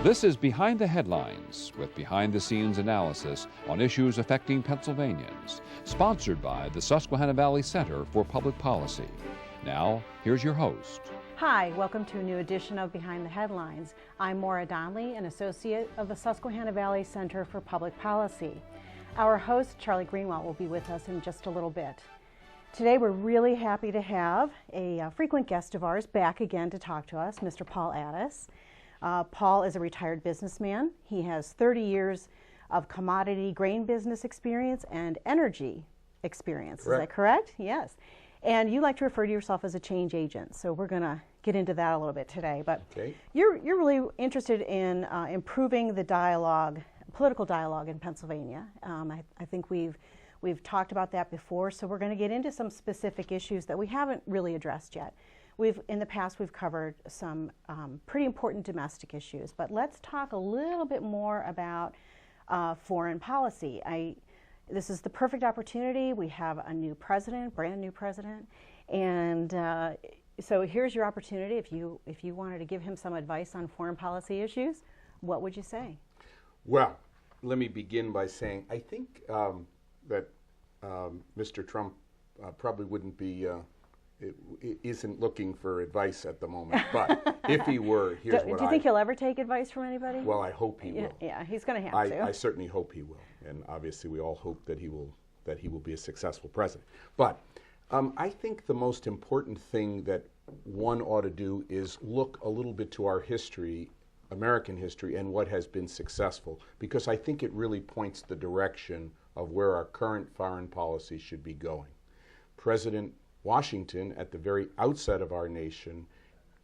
This is Behind the Headlines, with behind-the-scenes analysis on issues affecting Pennsylvanians, sponsored by the Susquehanna Valley Center for Public Policy. Now, here's your host. Hi, welcome to a new edition of Behind the Headlines. I'm Maura Donnelly, an associate of the Susquehanna Valley Center for Public Policy. Our host, Charlie Greenwald, will be with us in just a little bit. Today, we're really happy to have a frequent guest of ours back again to talk to us, Mr. Paul Addis. Paul is a retired businessman. He has 30 years of commodity grain business experience and energy experience. Correct. Is that correct? Yes. And you like to refer to yourself as a change agent, so we're going to get into that a little bit today. But okay. You're really interested in improving the dialogue, political dialogue in Pennsylvania. I think we've talked about that before, so we're going to get into some specific issues that we haven't really addressed yet. In the past, we've covered some pretty important domestic issues, but let's talk a little bit more about foreign policy. This is the perfect opportunity. We have a new president, brand new president, and so here's your opportunity. If you wanted to give him some advice on foreign policy issues, what would you say? Well, let me begin by saying I think that Mr. Trump probably wouldn't be. Isn't looking for advice at the moment, but if he were, here's what do you think he'll ever take advice from anybody? Well, I hope he will. Yeah, he's going to have to. I certainly hope he will, and obviously we all hope that he will be a successful president. But I think the most important thing that one ought to do is look a little bit to our history, American history, and what has been successful, because I think it really points the direction of where our current foreign policy should be going. President Washington, at the very outset of our nation,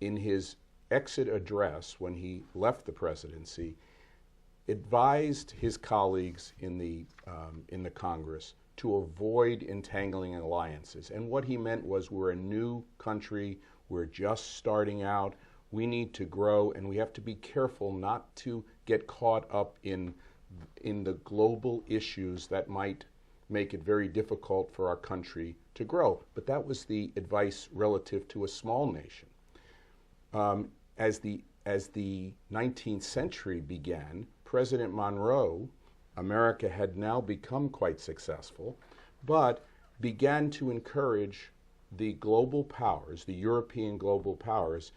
in his exit address when he left the presidency, advised his colleagues in the Congress to avoid entangling alliances. And what he meant was, we're a new country, we're just starting out, we need to grow, and we have to be careful not to get caught up in the global issues that might make it very difficult for our country to grow. But that was the advice relative to a small nation. As the 19th century began, President Monroe, America had now become quite successful, but began to encourage the global powers, the European global powers,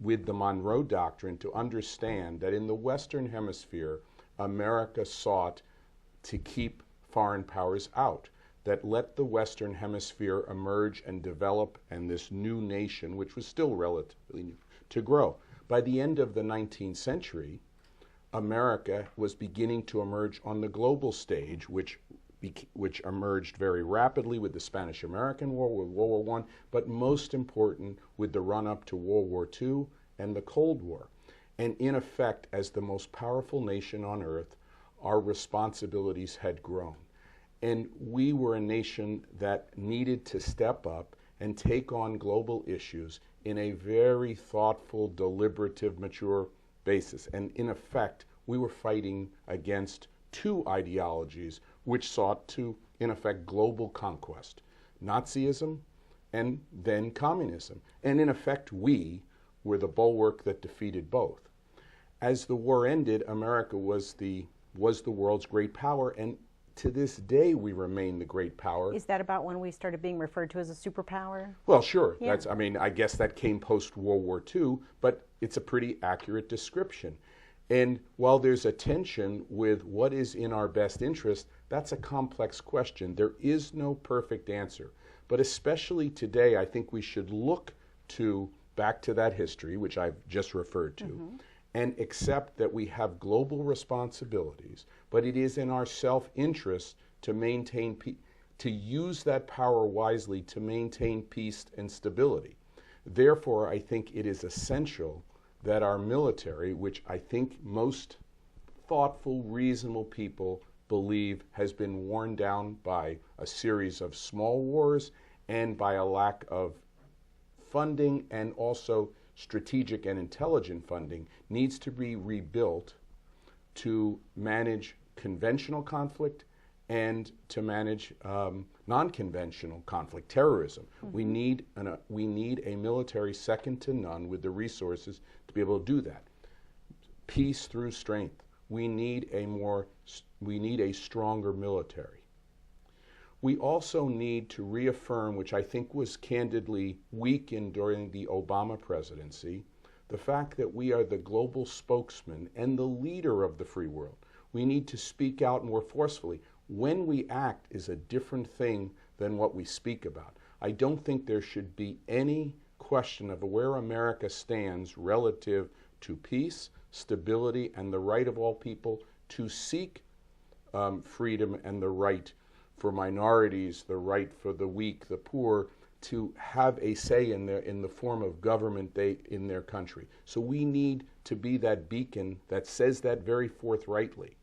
with the Monroe Doctrine, to understand that in the Western Hemisphere, America sought to keep foreign powers out, that let the Western Hemisphere emerge and develop, and this new nation, which was still relatively new, to grow. By the end of the 19th century, America was beginning to emerge on the global stage, which emerged very rapidly with the Spanish-American War, with World War I, but most important with the run-up to World War II and the Cold War. And in effect, as the most powerful nation on earth, our responsibilities had grown. And we were a nation that needed to step up and take on global issues in a very thoughtful, deliberative, mature basis. And in effect, we were fighting against two ideologies which sought to, in effect, global conquest: Nazism and then communism. And in effect, we were the bulwark that defeated both. As the war ended, America was the world's great power, and to this day we remain the great power. Is that about when we started being referred to as a superpower? Well, sure. Yeah. I guess that came post-World War II, but it's a pretty accurate description. And while there's a tension with what is in our best interest, that's a complex question. There is no perfect answer. But especially today, I think we should look back to that history, which I've just referred to, and accept that we have global responsibilities, but it is in our self-interest to use that power wisely to maintain peace and stability. Therefore, I think it is essential that our military, which I think most thoughtful, reasonable people believe has been worn down by a series of small wars and by a lack of funding, and also strategic and intelligent funding, needs to be rebuilt to manage conventional conflict and to manage non-conventional conflict, terrorism. We need a military second to none with the resources to be able to do that. peace through strength. We need a stronger military. We also need to reaffirm, which I think was candidly weakened during the Obama presidency, the fact that we are the global spokesman and the leader of the free world. We need to speak out more forcefully. When we act is a different thing than what we speak about. I don't think there should be any question of where America stands relative to peace, stability, and the right of all people to seek freedom and the right for minorities, the right for the weak, the poor, to have a say in the form of government in their country. So we need to be that beacon that says that very forthrightly.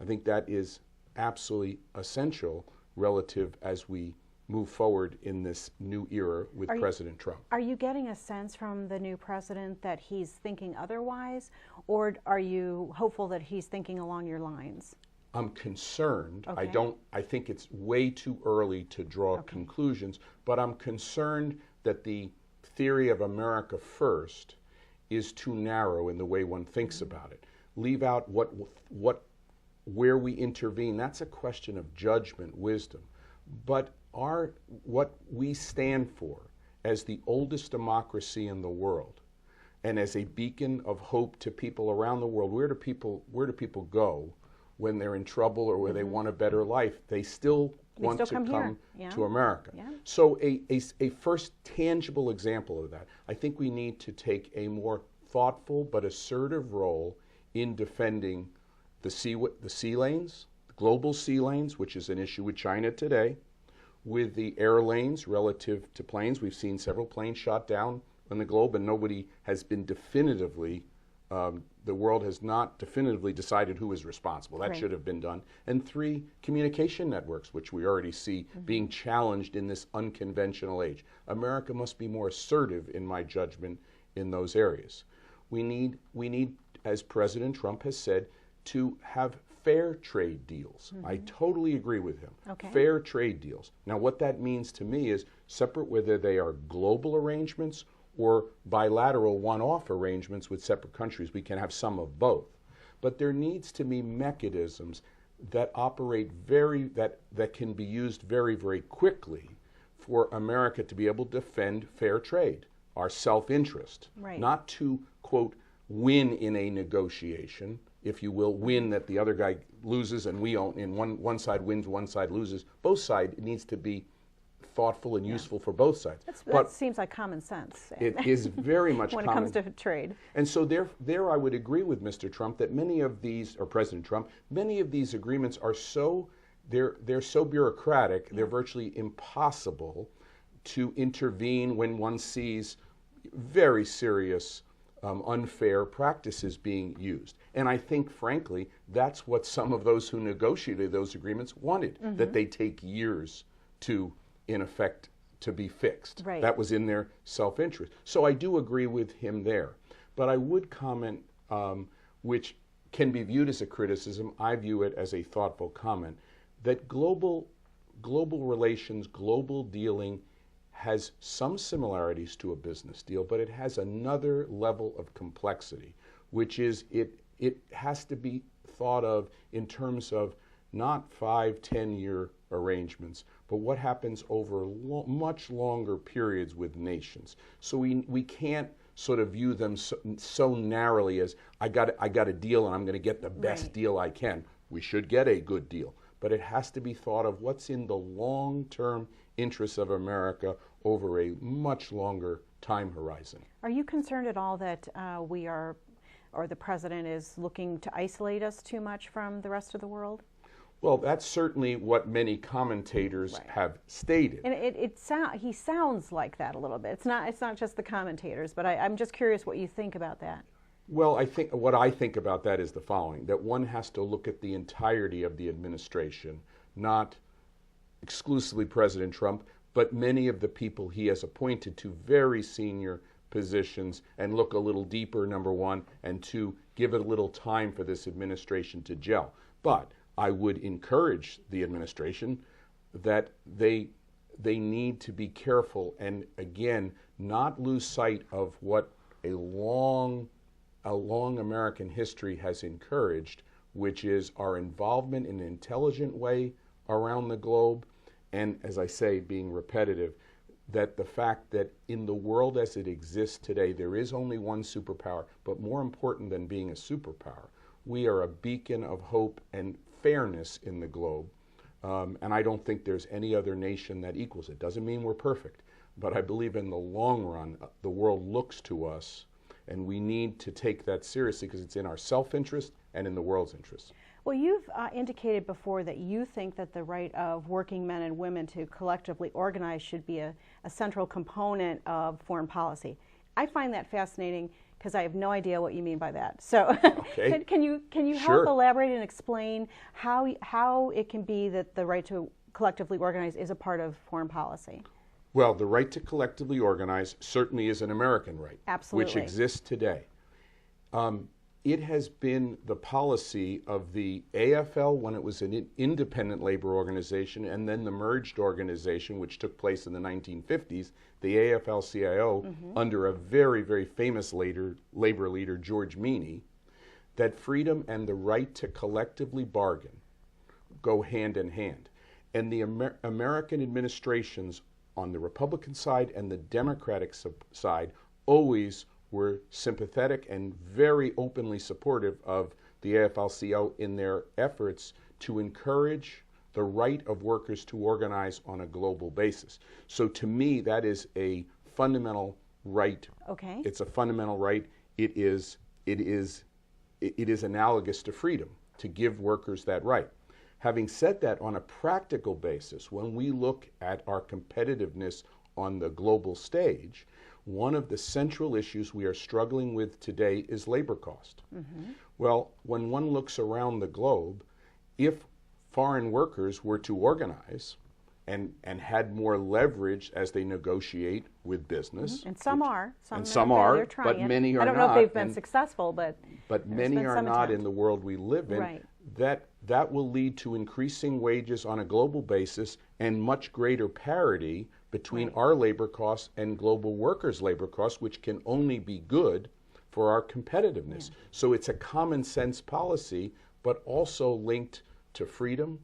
I think that is absolutely essential relative as we move forward in this new era with President Trump. Are you getting a sense from the new president that he's thinking otherwise, or are you hopeful that he's thinking along your lines? I'm concerned. Okay. I think it's way too early to draw conclusions, but I'm concerned that the theory of America first is too narrow in the way one thinks about it. Leave out where we intervene. That's a question of judgment, wisdom. But what we stand for as the oldest democracy in the world and as a beacon of hope to people around the world, where do people go when they're in trouble or where they want a better life? They still want to come to America. Yeah. So a first tangible example of that, I think we need to take a more thoughtful but assertive role in defending the sea lanes, the global sea lanes, which is an issue with China today, with the air lanes relative to planes. We've seen several planes shot down on the globe, and nobody has been definitively the world has not definitively decided who is responsible. That should have been done. And 3, communication networks, which we already see being challenged in this unconventional age. America must be more assertive, in my judgment, in those areas. We need, as President Trump has said, to have fair trade deals. I totally agree with him. Okay. Fair trade deals. Now, what that means to me is separate whether they are global arrangements or bilateral one-off arrangements with separate countries. We can have some of both. But there needs to be mechanisms that operate that can be used very, very quickly for America to be able to defend fair trade, our self-interest, not to, quote, win in a negotiation, if you will, win that the other guy loses and we own, and one side wins, one side loses. Both sides, it needs to be thoughtful and useful for both sides. That seems like common sense. It is very much when common. it comes to trade. And so there I would agree with Mr. Trump that many of these, or President Trump, many of these agreements are they're so bureaucratic, they're virtually impossible to intervene when one sees very serious unfair practices being used. And I think, frankly, that's what some of those who negotiated those agreements wanted, that they take years to, in effect, to be fixed. Right. That was in their self-interest. So I do agree with him there. But I would comment, which can be viewed as a criticism, I view it as a thoughtful comment, that global relations, global dealing has some similarities to a business deal, but it has another level of complexity, which is it has to be thought of in terms of not 5-10-year arrangements, but what happens over much longer periods with nations. So we can't sort of view them so narrowly as I got a deal and I'm going to get the best deal I can. We should get a good deal, but it has to be thought of what's in the long-term interests of America over a much longer time horizon. Are you concerned at all that we are, or the president is looking to isolate us too much from the rest of the world? Well, that's certainly what many commentators have stated. And he sounds like that a little bit. It's not just the commentators, but I'm just curious what you think about that. Well, what I think about that is the following, that one has to look at the entirety of the administration, not exclusively President Trump, but many of the people he has appointed to very senior positions, and look a little deeper, number one, and 2, give it a little time for this administration to gel. But I would encourage the administration that they need to be careful and, again, not lose sight of what a long long American history has encouraged, which is our involvement in an intelligent way around the globe, and as I say, being repetitive, that the fact that in the world as it exists today, there is only one superpower, but more important than being a superpower, we are a beacon of hope and fairness in the globe. And I don't think there's any other nation that equals it. Doesn't mean we're perfect, but I believe in the long run, the world looks to us, and we need to take that seriously because it's in our self-interest and in the world's interest. Well, you've indicated before that you think that the right of working men and women to collectively organize should be a central component of foreign policy. I find that fascinating because I have no idea what you mean by that. So Okay. can you Sure. help elaborate and explain how it can be that the right to collectively organize is a part of foreign policy? Well, the right to collectively organize certainly is an American right, Absolutely. which exists today. It has been the policy of the AFL when it was an independent labor organization, and then the merged organization, which took place in the 1950s, the AFL-CIO, under a very, very famous labor leader, George Meany, that freedom and the right to collectively bargain go hand in hand. And the American administrations on the Republican side and the Democratic side always were sympathetic and very openly supportive of the AFL-CIO in their efforts to encourage the right of workers to organize on a global basis. So to me, that is a fundamental right. Okay. It's a fundamental right. It is analogous to freedom, to give workers that right. Having said that, on a practical basis, when we look at our competitiveness on the global stage, one of the central issues we are struggling with today is labor cost. Well, when one looks around the globe, if foreign workers were to organize and had more leverage as they negotiate with business. And some are. Some are, they're trying but it. many are I don't know not, if they've been and- successful, but many been are some not attempt. in the world we live in. Right. That will lead to increasing wages on a global basis and much greater parity between Right. our labor costs and global workers' labor costs, which can only be good for our competitiveness. So it's a common sense policy, but also linked to freedom,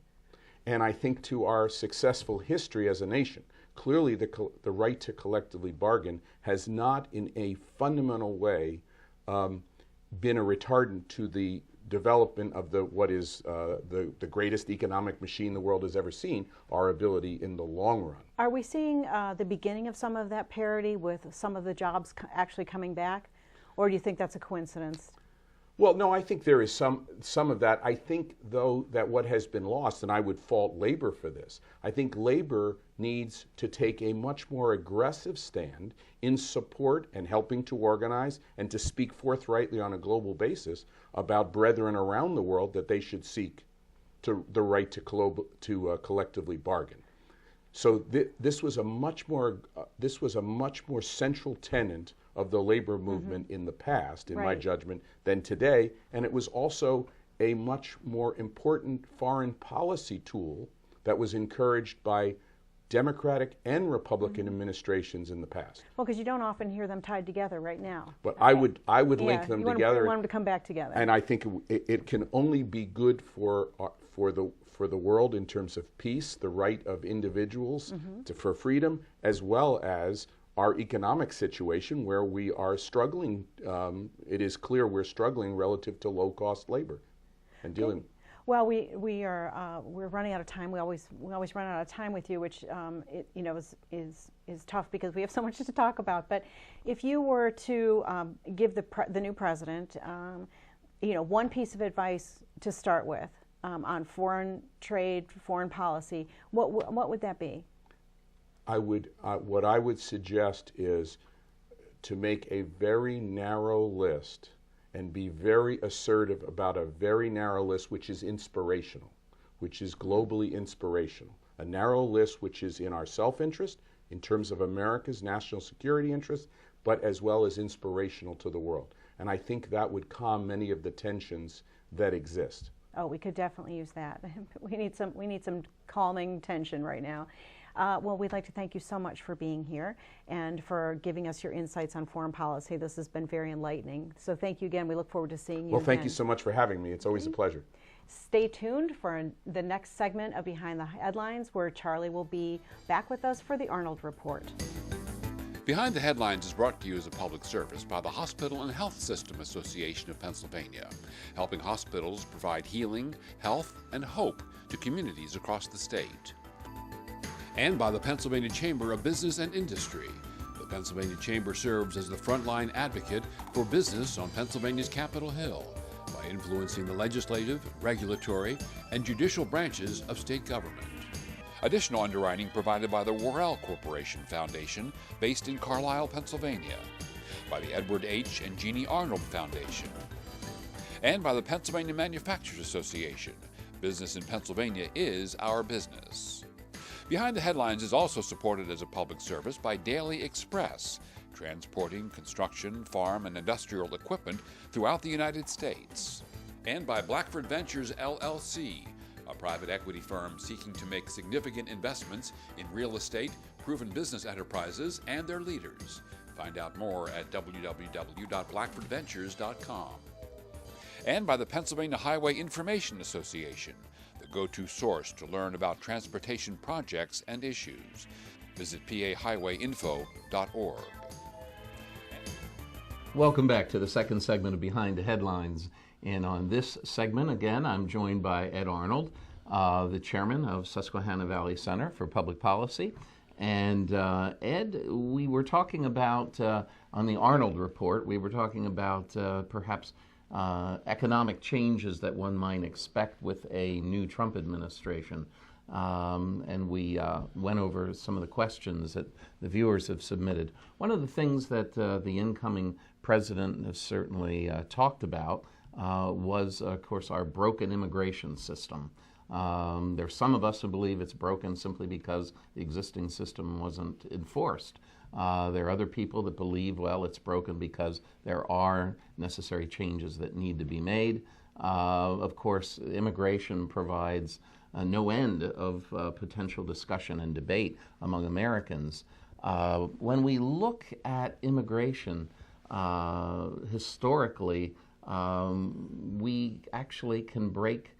and I think to our successful history as a nation. Clearly, the right to collectively bargain has not in a fundamental way been a retardant to the development of what is the greatest economic machine the world has ever seen, our ability in the long run. Are we seeing the beginning of some of that parity with some of the jobs actually coming back? Or do you think that's a coincidence? Well, no, I think there is some of that. I think, though, that what has been lost, and I would fault labor for this, I think labor needs to take a much more aggressive stand in support and helping to organize and to speak forthrightly on a global basis about brethren around the world that they should seek the right to collectively bargain. So this was a much more central tenet of the labor movement in the past, in my Right. judgment, than today, and it was also a much more important foreign policy tool that was encouraged by Democratic and Republican administrations in the past. Well, because you don't often hear them tied together right now. But I would link them you want together. You want them to come back together. And I think it can only be good for the world in terms of peace, the right of individuals for freedom, as well as our economic situation where we are struggling. It is clear we're struggling relative to low-cost labor and dealing. Well, we're running out of time. We always run out of time with you, which is tough because we have so much to talk about. But if you were to give the new president, one piece of advice to start with on foreign trade, foreign policy, what would that be? What I would suggest is to make a very narrow list and be very assertive about a very narrow list which is inspirational, which is globally inspirational. A narrow list which is in our self-interest, in terms of America's national security interests, but as well as inspirational to the world. And I think that would calm many of the tensions that exist. Oh, we could definitely use that. We need some calming tension right now. Well, we'd like to thank you so much for being here and for giving us your insights on foreign policy. This has been very enlightening. So thank you again. We look forward to seeing you Well, thank again. you so much for having me. It's always a pleasure. Stay tuned for the next segment of Behind the Headlines, where Charlie will be back with us for the Arnold Report. Behind the Headlines is brought to you as a public service by the Hospital and Health System Association of Pennsylvania, helping hospitals provide healing, health, and hope to communities across the state. And by the Pennsylvania Chamber of Business and Industry. The Pennsylvania Chamber serves as the frontline advocate for business on Pennsylvania's Capitol Hill by influencing the legislative, regulatory, and judicial branches of state government. Additional underwriting provided by the Worrell Corporation Foundation, based in Carlisle, Pennsylvania, by the Edward H. and Jeannie Arnold Foundation, and by the Pennsylvania Manufacturers Association. Business in Pennsylvania is our business. Behind the Headlines is also supported as a public service by Daily Express, transporting construction, farm, and industrial equipment throughout the United States, and by Blackford Ventures, LLC, a private equity firm seeking to make significant investments in real estate, proven business enterprises, and their leaders. Find out more at www.blackfordventures.com. And by the Pennsylvania Highway Information Association, the go-to source to learn about transportation projects and issues. Visit pahighwayinfo.org. Welcome back to the second segment of Behind the Headlines. And on this segment, again, I'm joined by Ed Arnold, the chairman of Susquehanna Valley Center for Public Policy. And Ed, we were talking about, on the Arnold report, we were talking about perhaps economic changes that one might expect with a new Trump administration. And we went over some of the questions that the viewers have submitted. One of the things that the incoming president has certainly talked about was, of course, our broken immigration system. There's some of us who believe it's broken simply because the existing system wasn't enforced. There are other people that believe, well, it's broken because there are necessary changes that need to be made. Of course, immigration provides no end of potential discussion and debate among Americans. When we look at immigration historically, we actually can break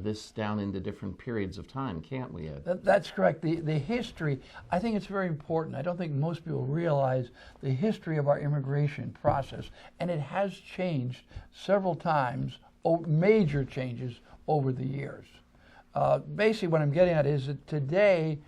this down into different periods of time, can't we, Ed? That's correct. The history, I think it's very important. I don't think most people realize the history of our immigration process, and it has changed several times, major changes over the years. Basically what I'm getting at is that today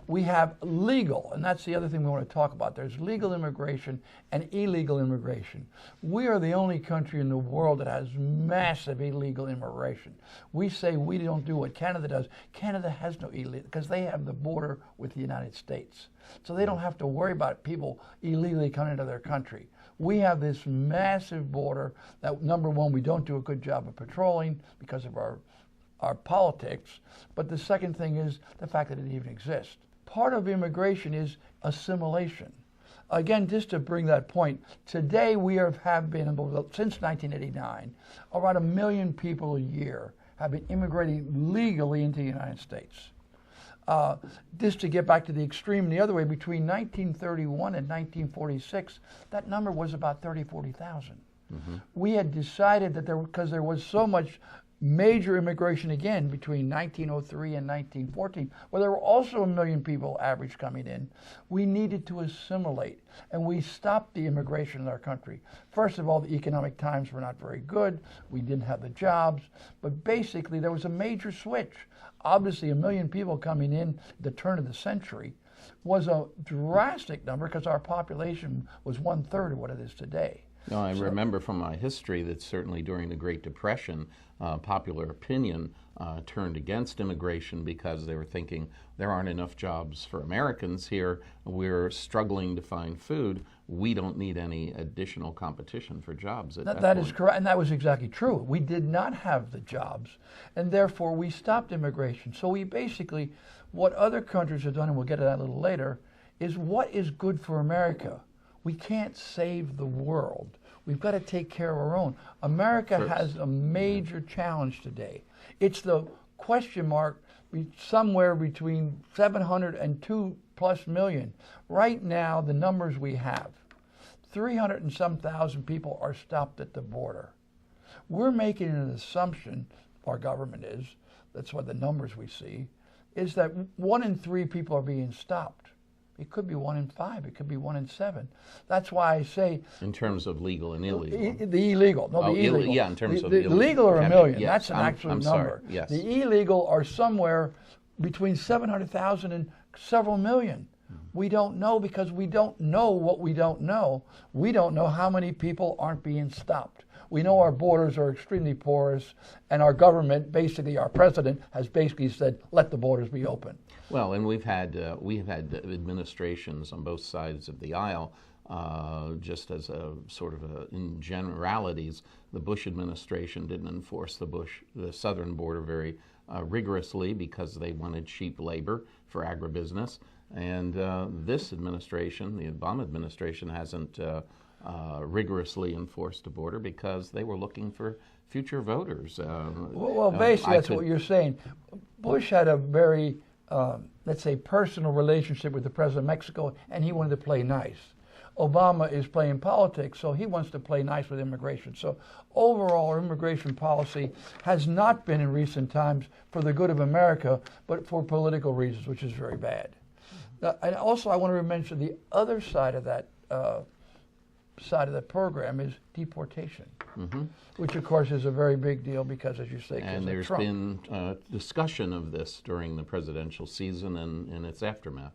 we have legal, and that's the other thing we want to talk about. There's legal immigration and illegal immigration. We are the only country in the world that has massive illegal immigration. We say we don't do what Canada does. Canada has no illegal, because they have the border with the United States. So they don't have to worry about people illegally coming into their country. We have this massive border that, number one, we don't do a good job of patrolling because of our politics, but the second thing is the fact that it even exists. Part of immigration is assimilation. Again, just to bring that point, today we have been, since 1989, around 1 million people a year have been immigrating legally into the United States. Just to get back to the extreme the other way, between 1931 and 1946, that number was about 40,000. Mm-hmm. We had decided that because there was so much major immigration again between 1903 and 1914, where there were also 1 million people average coming in, we needed to assimilate, and we stopped the immigration in our country. First of all, the economic times were not very good. We didn't have the jobs, but basically there was a major switch. Obviously, 1 million people coming in the turn of the century was a drastic number because our population was 1/3 of what it is today. No, I remember from my history that certainly during the Great Depression, popular opinion turned against immigration because they were thinking there aren't enough jobs for Americans here. We're struggling to find food. We don't need any additional competition for jobs at that point. That is correct, and that was exactly true. We did not have the jobs, and therefore we stopped immigration. So we basically, what other countries have done, and we'll get to that a little later, is what is good for America. We can't save the world. We've got to take care of our own. America has a major challenge today. It's the question mark somewhere between 700 and 2+ million. Right now, the numbers we have, 300 and some thousand people are stopped at the border. We're making an assumption, our government is, that's what the numbers we see, is that 1 in 3 people are being stopped. It could be 1 in 5. It could be 1 in 7. That's why I say... In terms of legal and illegal. The illegal. No, the illegal. Yeah, in terms of the illegal. Legal are 1 million. Yes, That's an actual I'm number. Sorry. Yes. The illegal are somewhere between 700,000 and several million. We don't know because we don't know what we don't know. We don't know how many people aren't being stopped. We know our borders are extremely porous, and our government, basically our president, has basically said, let the borders be open. Well, and we've had administrations on both sides of the aisle. Just as a sort of in generalities, the Bush administration didn't enforce the southern border very rigorously because they wanted cheap labor for agribusiness. And this administration, the Obama administration, hasn't rigorously enforced the border because they were looking for future voters. Well, basically, that's what you're saying. Bush had a very, let's say, personal relationship with the president of Mexico, and he wanted to play nice. Obama is playing politics, so he wants to play nice with immigration. So overall, our immigration policy has not been in recent times for the good of America, but for political reasons, which is very bad. And also, I want to mention the other side of that program is deportation, which of course is a very big deal because, as you say, and there's been discussion of this during the presidential season and in its aftermath.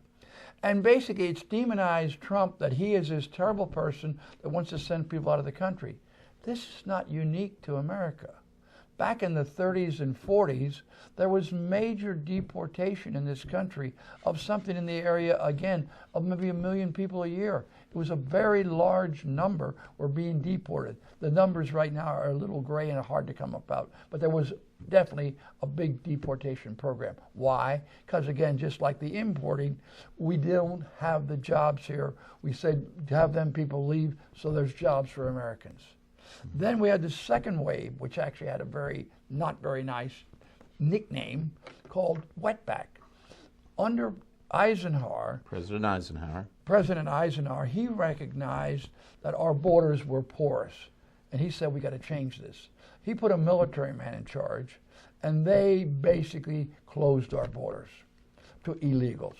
And basically, it's demonized Trump that he is this terrible person that wants to send people out of the country. This is not unique to America. Back in the 30s and 40s, there was major deportation in this country of something in the area, again, of maybe 1 million people a year. It was a very large number were being deported. The numbers right now are a little gray and hard to come about, but there was definitely a big deportation program. Why? Because again, just like the importing, we don't have the jobs here. We said to have them people leave so there's jobs for Americans. Then we had the second wave, which actually had a not very nice nickname called wetback. Under President Eisenhower, he recognized that our borders were porous, and he said we got to change this. He put a military man in charge, and they basically closed our borders to illegals.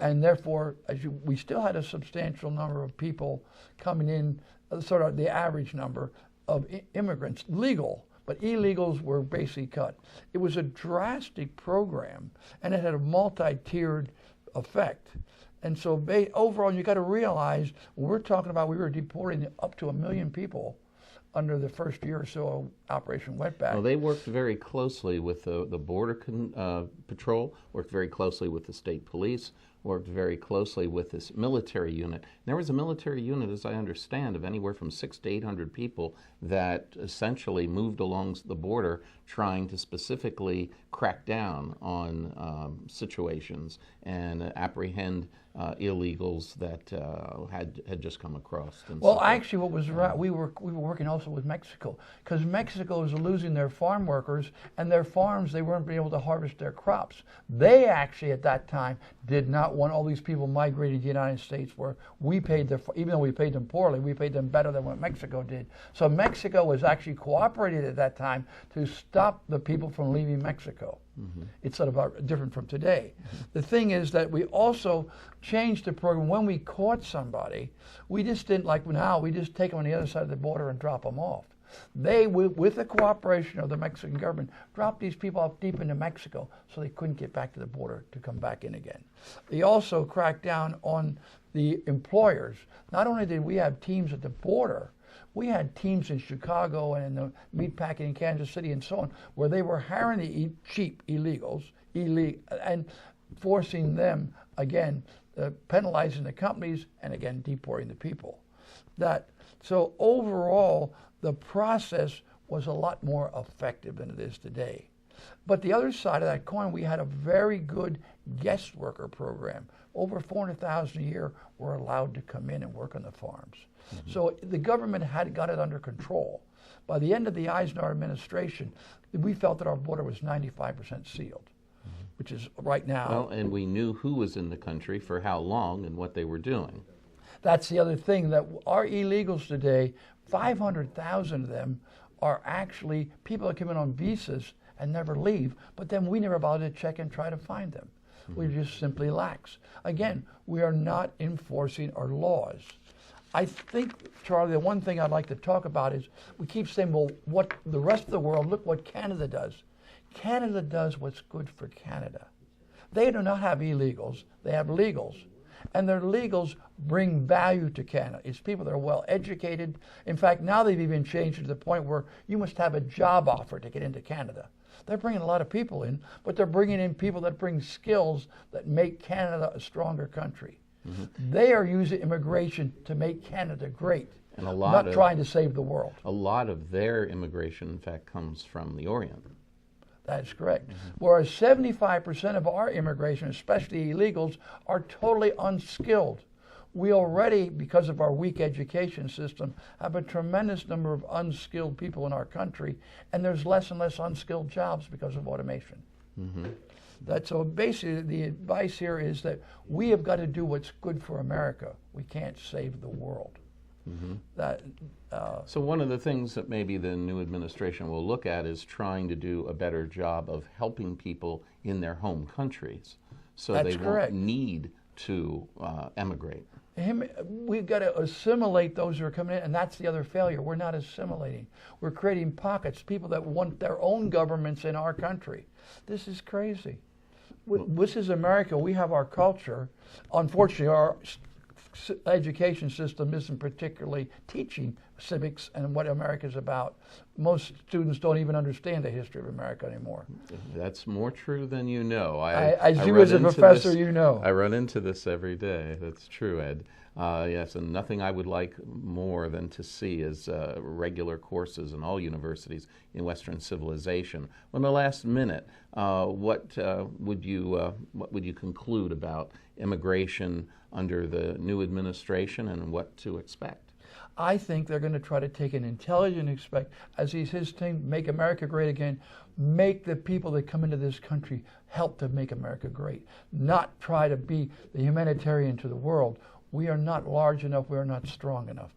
And therefore, we still had a substantial number of people coming in, sort of the average number of immigrants, legal, but illegals were basically cut. It was a drastic program, and it had a multi-tiered effect. And so overall, you got to realize, we're talking about we were deporting up to 1 million people under the first year or so of Operation Wetback. Well, they worked very closely with the Border Patrol, worked very closely with the state police, worked very closely with this military unit. There was a military unit, as I understand, of anywhere from 600 to 800 people that essentially moved along the border trying to specifically crack down on situations and apprehend illegals that had just come across. Well, actually, what was right, we were working also with Mexico, because Mexico was losing their farm workers, and their farms, they weren't being able to harvest their crops. They actually, at that time, did not want all these people migrating to the United States, where we paid their, even though we paid them poorly, we paid them better than what Mexico did. So Mexico was actually cooperating at that time to stop the people from leaving Mexico. It's sort of different from today. The thing is that we also changed the program. When we caught somebody, we just didn't, like now, we just take them on the other side of the border and drop them off. They, with the cooperation of the Mexican government, dropped these people off deep into Mexico so they couldn't get back to the border to come back in again. They also cracked down on the employers. Not only did we have teams at the border, we had teams in Chicago and in the meatpacking in Kansas City and so on, where they were hiring the cheap illegals and forcing them, again, penalizing the companies and, again, deporting the people. So overall, the process was a lot more effective than it is today. But the other side of that coin, we had a very good guest worker program. Over 400,000 a year were allowed to come in and work on the farms. So the government had got it under control. By the end of the Eisenhower administration, we felt that our border was 95% sealed. which is right now. Well, and we knew who was in the country for how long and what they were doing. That's the other thing, that our illegals today, 500,000 of them are actually people that come in on visas and never leave, but then we never bother to check and try to find them. We're just simply lax. Again, we are not enforcing our laws. I think, Charlie, the one thing I'd like to talk about is we keep saying, well, what the rest of the world, look what Canada does. Canada does what's good for Canada. They do not have illegals, they have legals. And their legals bring value to Canada. It's people that are well educated. In fact, now they've even changed it to the point where you must have a job offer to get into Canada. They're bringing a lot of people in, but they're bringing in people that bring skills that make Canada a stronger country. They are using immigration to make Canada great, And not trying to save the world. A lot of their immigration, in fact, comes from the Orient. That's correct. Whereas 75% of our immigration, especially illegals, are totally unskilled. We already, because of our weak education system, have a tremendous number of unskilled people in our country, and there's less and less unskilled jobs because of automation. So basically the advice here is that we have got to do what's good for America. We can't save the world. So one of the things that maybe the new administration will look at is trying to do a better job of helping people in their home countries so That's they correct. won't need to emigrate. We've got to assimilate those who are coming in, and that's the other failure. We're not assimilating. We're creating pockets, people that want their own governments in our country. This is crazy. This is America. We have our culture. Unfortunately, our education system isn't particularly teaching civics and what America's about. Most students don't even understand the history of America anymore. That's more true than you know. As a professor, you know. I run into this every day. That's true, Ed. Yes, and nothing I would like more than to see is regular courses in all universities in Western civilization. On the last minute, what would you conclude about immigration under the new administration and what to expect? I think they're going to try to take an intelligent as his team, make America great again, make the people that come into this country help to make America great, not try to be the humanitarian to the world. We are not large enough, we are not strong enough.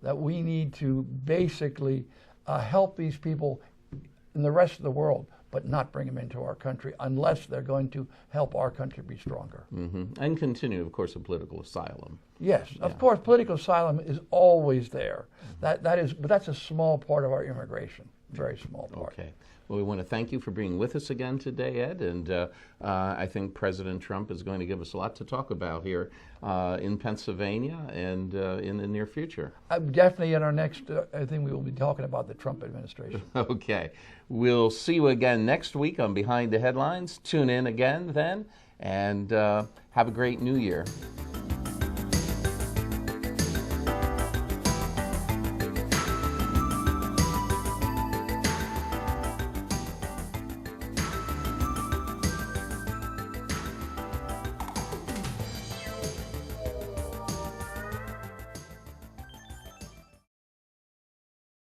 That we need to basically help these people in the rest of the world, but not bring them into our country unless they're going to help our country be stronger. And continue, of course, a political asylum. Yes, of course, political asylum is always there. But that's a small part of our immigration, very small part. Okay. Well, we want to thank you for being with us again today, Ed, and I think President Trump is going to give us a lot to talk about here in Pennsylvania and in the near future. Definitely in our next thing we will be talking about the Trump administration. Okay. We'll see you again next week on Behind the Headlines. Tune in again then, and have a great new year.